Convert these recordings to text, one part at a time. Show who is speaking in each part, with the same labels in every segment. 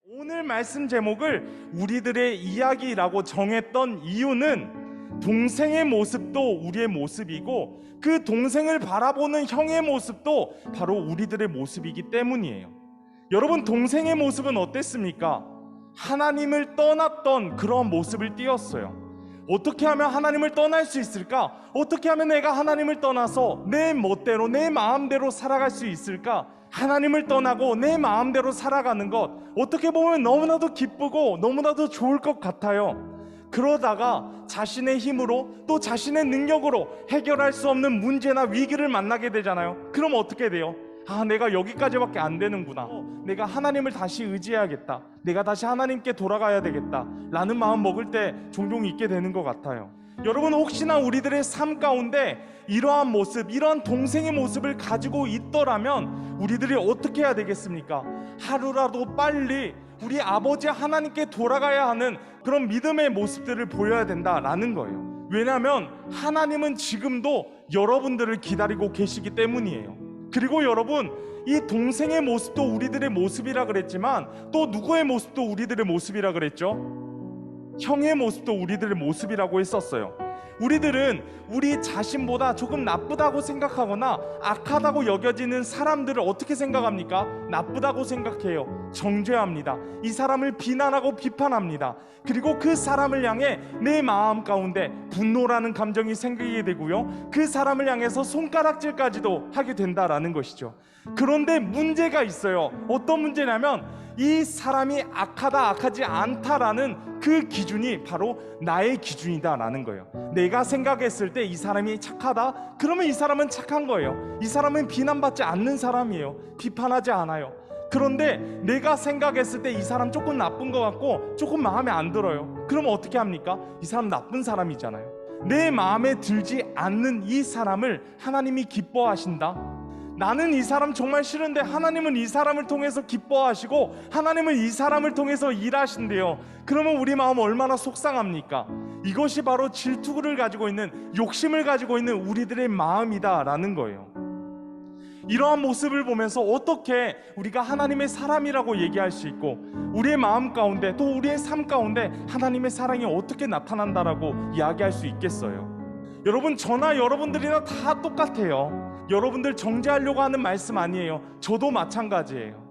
Speaker 1: 오늘 말씀 제목을 우리들의 이야기라고 정했던 이유는 동생의 모습도 우리의 모습이고 그 동생을 바라보는 형의 모습도 바로 우리들의 모습이기 때문이에요. 여러분, 동생의 모습은 어땠습니까? 하나님을 떠났던 그런 모습을 띄었어요. 어떻게 하면 하나님을 떠날 수 있을까? 어떻게 하면 내가 하나님을 떠나서 내 멋대로 내 마음대로 살아갈 수 있을까? 하나님을 떠나고 내 마음대로 살아가는 것, 어떻게 보면 너무나도 기쁘고 너무나도 좋을 것 같아요. 그러다가 자신의 힘으로 또 자신의 능력으로 해결할 수 없는 문제나 위기를 만나게 되잖아요. 그럼 어떻게 돼요? 내가 여기까지밖에 안 되는구나. 내가 하나님을 다시 의지해야겠다. 내가 다시 하나님께 돌아가야 되겠다 라는 마음 먹을 때 종종 있게 되는 것 같아요. 여러분, 혹시나 우리들의 삶 가운데 이러한 모습, 이러한 동생의 모습을 가지고 있더라면 우리들이 어떻게 해야 되겠습니까? 하루라도 빨리 우리 아버지 하나님께 돌아가야 하는 그런 믿음의 모습들을 보여야 된다라는 거예요. 왜냐하면 하나님은 지금도 여러분들을 기다리고 계시기 때문이에요. 그리고 여러분, 이 동생의 모습도 우리들의 모습이라 그랬지만 또 누구의 모습도 우리들의 모습이라 그랬죠? 형의 모습도 우리들의 모습이라고 했었어요. 우리들은 우리 자신보다 조금 나쁘다고 생각하거나 악하다고 여겨지는 사람들을 어떻게 생각합니까? 나쁘다고 생각해요. 정죄합니다. 이 사람을 비난하고 비판합니다. 그리고 그 사람을 향해 내 마음 가운데 분노라는 감정이 생기게 되고요, 그 사람을 향해서 손가락질까지도 하게 된다라는 것이죠. 그런데 문제가 있어요. 어떤 문제냐면 이 사람이 악하다 악하지 않다라는 그 기준이 바로 나의 기준이다라는 거예요. 내가 생각했을 때 이 사람이 착하다? 그러면 이 사람은 착한 거예요. 이 사람은 비난받지 않는 사람이에요. 비판하지 않아요. 그런데 내가 생각했을 때 이 사람 조금 나쁜 것 같고 조금 마음에 안 들어요. 그러면 어떻게 합니까? 이 사람 나쁜 사람이잖아요. 내 마음에 들지 않는 이 사람을 하나님이 기뻐하신다? 나는 이 사람 정말 싫은데 하나님은 이 사람을 통해서 기뻐하시고 하나님은 이 사람을 통해서 일하신대요. 그러면 우리 마음 얼마나 속상합니까? 이것이 바로 질투를 가지고 있는, 욕심을 가지고 있는 우리들의 마음이다라는 거예요. 이러한 모습을 보면서 어떻게 우리가 하나님의 사람이라고 얘기할 수 있고 우리의 마음 가운데 또 우리의 삶 가운데 하나님의 사랑이 어떻게 나타난다라고 이야기할 수 있겠어요? 여러분, 저나 여러분들이나 다 똑같아요. 여러분들 정죄하려고 하는 말씀 아니에요. 저도 마찬가지예요.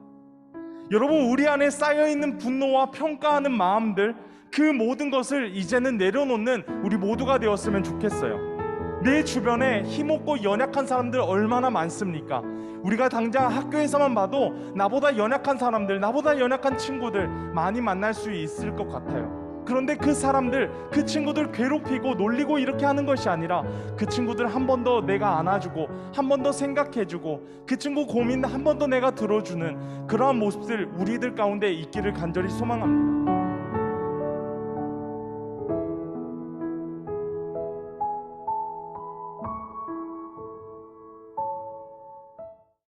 Speaker 1: 여러분, 우리 안에 쌓여있는 분노와 평가하는 마음들, 그 모든 것을 이제는 내려놓는 우리 모두가 되었으면 좋겠어요. 내 주변에 힘없고 연약한 사람들 얼마나 많습니까? 우리가 당장 학교에서만 봐도 나보다 연약한 사람들, 나보다 연약한 친구들 많이 만날 수 있을 것 같아요. 그런데 그 사람들, 그 친구들 괴롭히고 놀리고 이렇게 하는 것이 아니라 그 친구들 한 번 더 내가 안아주고 한 번 더 생각해주고 그 친구 고민 한 번 더 내가 들어주는 그러한 모습들 우리들 가운데 있기를 간절히 소망합니다.